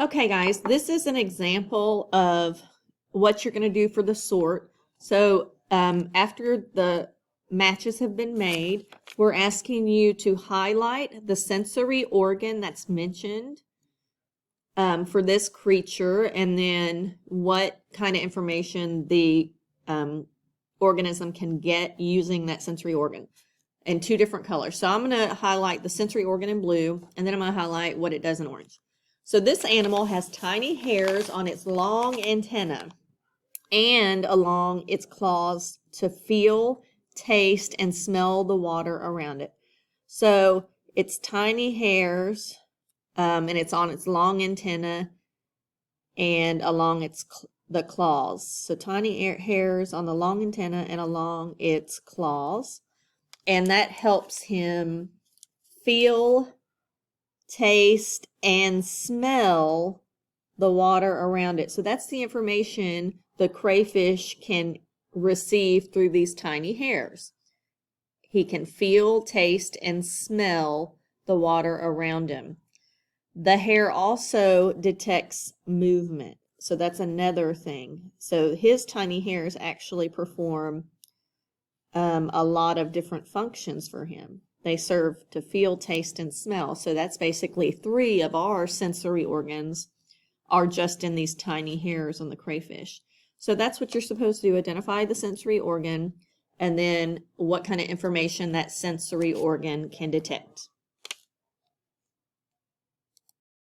Okay, guys, this is an example of what you're going to do for the sort. So after the matches have been made, we're asking you to highlight the sensory organ that's mentioned for this creature, and then what kind of information the organism can get using that sensory organ in two different colors. So I'm going to highlight the sensory organ in blue, and then I'm going to highlight what it does in orange. So this animal has tiny hairs on its long antenna and along its claws to feel, taste, and smell the water around it. So it's tiny hairs, and it's on its long antenna and along the claws. So tiny hairs on the long antenna and along its claws. And that helps him feel, taste, and smell the water around it. So that's the information the crayfish can receive through these tiny hairs. He can feel, taste, and smell the water around him. The hair also detects movement. So that's another thing. So his tiny hairs actually perform a lot of different functions for him. They serve to feel, taste, and smell. So that's basically 3 of our sensory organs are just in these tiny hairs on the crayfish. So that's what you're supposed to do, identify the sensory organ, and then what kind of information that sensory organ can detect.